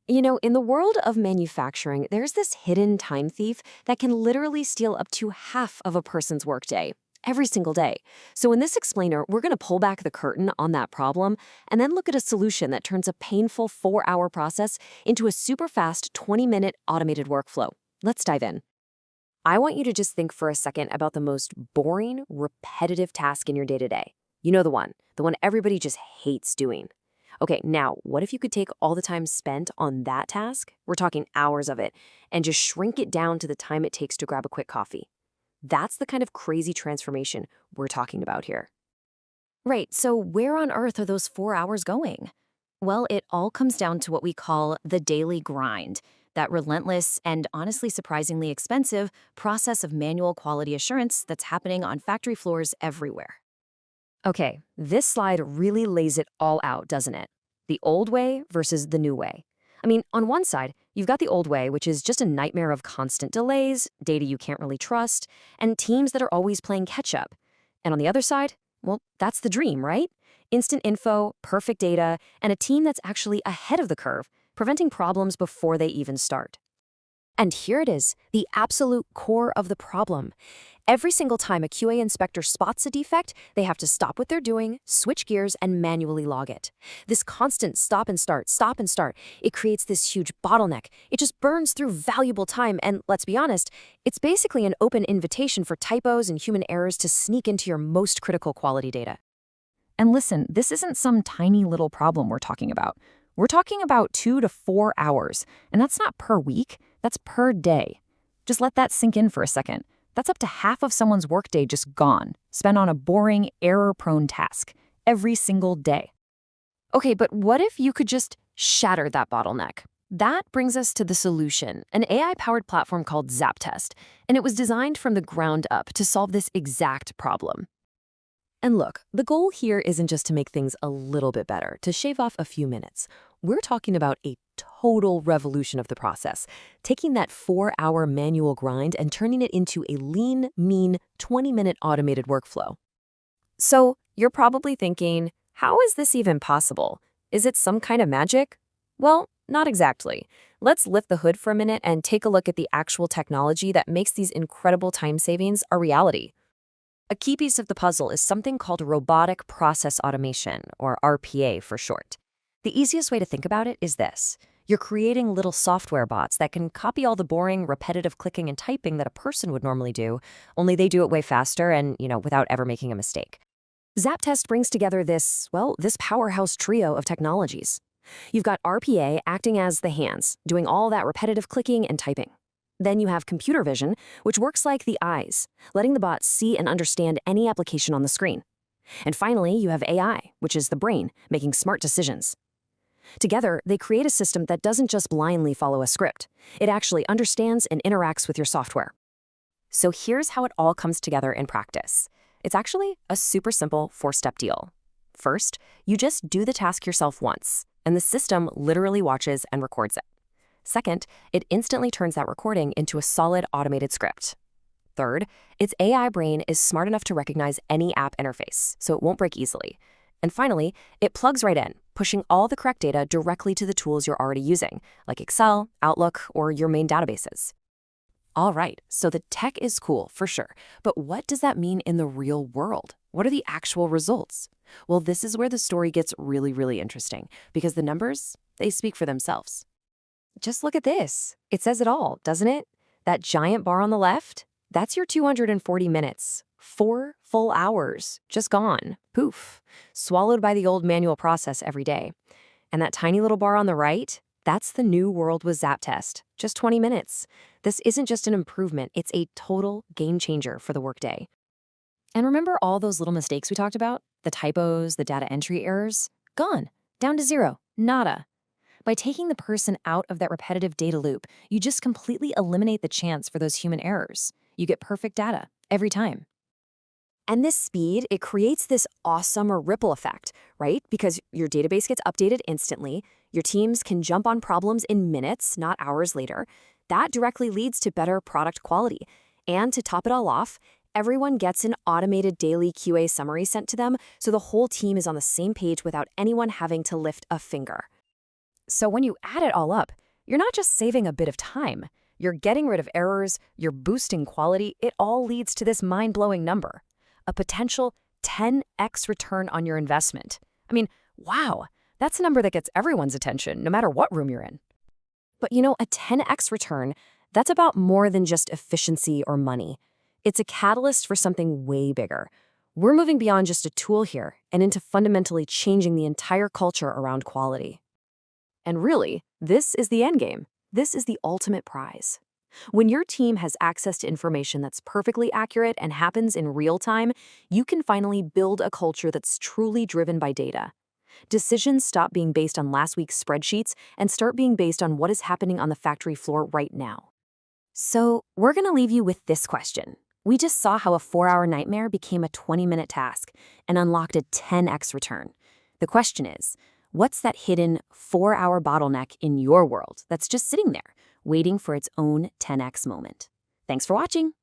In the world of manufacturing, there's this hidden time thief that can literally steal up to half of a person's workday every single day. So in this explainer, we're going to pull back the curtain on that problem and then look at a solution that turns a painful 4-hour process into a super fast 20-minute automated workflow. Let's dive in. I want you to just think for a second about the most boring, repetitive task in your day-to-day. You know the one everybody just hates doing. Okay, now, what if you could take all the time spent on that task, we're talking hours of it, and just shrink it down to the time it takes to grab a quick coffee? That's the kind of crazy transformation we're talking about here. Right, so where on earth are those 4 hours going? Well, it all comes down to what we call the daily grind, that relentless and honestly surprisingly expensive process of manual quality assurance that's happening on factory floors everywhere. Okay, this slide really lays it all out, doesn't it? The old way versus the new way. I mean, on one side, you've got the old way, which is just a nightmare of constant delays, data you can't really trust, and teams that are always playing catch-up. And on the other side, well, that's the dream, right? Instant info, perfect data, and a team that's actually ahead of the curve, preventing problems before they even start. And here it is, the absolute core of the problem. Every single time a QA inspector spots a defect, they have to stop what they're doing, switch gears, and manually log it. This constant stop and start, it creates this huge bottleneck. It just burns through valuable time, and let's be honest, it's basically an open invitation for typos and human errors to sneak into your most critical quality data. And listen, this isn't some tiny little problem we're talking about. We're talking about 2 to 4 hours, and that's not per week, that's per day. Just let that sink in for a second. That's up to half of someone's workday just gone, spent on a boring, error-prone task, every single day. Okay, but what if you could just shatter that bottleneck? That brings us to the solution, an AI-powered platform called ZAPTEST, and it was designed from the ground up to solve this exact problem. And look, the goal here isn't just to make things a little bit better, to shave off a few minutes. We're talking about a total revolution of the process, taking that 4-hour manual grind and turning it into a lean, mean, 20-minute automated workflow. So you're probably thinking, how is this even possible? Is it some kind of magic? Well, not exactly. Let's lift the hood for a minute and take a look at the actual technology that makes these incredible time savings a reality. A key piece of the puzzle is something called robotic process automation, or RPA for short. The easiest way to think about it is this. You're creating little software bots that can copy all the boring, repetitive clicking and typing that a person would normally do, only they do it way faster and, without ever making a mistake. ZAPTEST brings together this powerhouse trio of technologies. You've got RPA acting as the hands, doing all that repetitive clicking and typing. Then you have computer vision, which works like the eyes, letting the bot see and understand any application on the screen. And finally, you have AI, which is the brain, making smart decisions. Together, they create a system that doesn't just blindly follow a script. It actually understands and interacts with your software. So here's how it all comes together in practice. It's actually a super simple 4-step deal. First, you just do the task yourself once, and the system literally watches and records it. Second, it instantly turns that recording into a solid automated script. Third, its AI brain is smart enough to recognize any app interface, so it won't break easily. And finally, it plugs right in, pushing all the correct data directly to the tools you're already using, like Excel, Outlook, or your main databases. All right, so the tech is cool, for sure, but what does that mean in the real world? What are the actual results? Well, this is where the story gets really, really interesting, because the numbers, they speak for themselves. Just look at this. It says it all, doesn't it? That giant bar on the left, that's your 240 minutes. 4 full hours, just gone. Poof. Swallowed by the old manual process every day. And that tiny little bar on the right, that's the new world with ZAPTEST. Just 20 minutes. This isn't just an improvement, it's a total game changer for the workday. And remember all those little mistakes we talked about? The typos, the data entry errors? Gone. Down to 0. Nada. By taking the person out of that repetitive data loop, you just completely eliminate the chance for those human errors. You get perfect data every time. And this speed, it creates this awesome ripple effect, right? Because your database gets updated instantly, your teams can jump on problems in minutes, not hours later. That directly leads to better product quality. And to top it all off, everyone gets an automated daily QA summary sent to them, so the whole team is on the same page without anyone having to lift a finger. So when you add it all up, you're not just saving a bit of time. You're getting rid of errors, you're boosting quality. It all leads to this mind-blowing number, a potential 10x return on your investment. I mean, wow, that's a number that gets everyone's attention, no matter what room you're in. But a 10x return, that's about more than just efficiency or money. It's a catalyst for something way bigger. We're moving beyond just a tool here and into fundamentally changing the entire culture around quality. And really, this is the end game. This is the ultimate prize. When your team has access to information that's perfectly accurate and happens in real time, you can finally build a culture that's truly driven by data. Decisions stop being based on last week's spreadsheets and start being based on what is happening on the factory floor right now. So, we're going to leave you with this question. We just saw how a 4-hour nightmare became a 20-minute task and unlocked a 10x return. The question is, what's that hidden 4-hour bottleneck in your world that's just sitting there, waiting for its own 10x moment? Thanks for watching.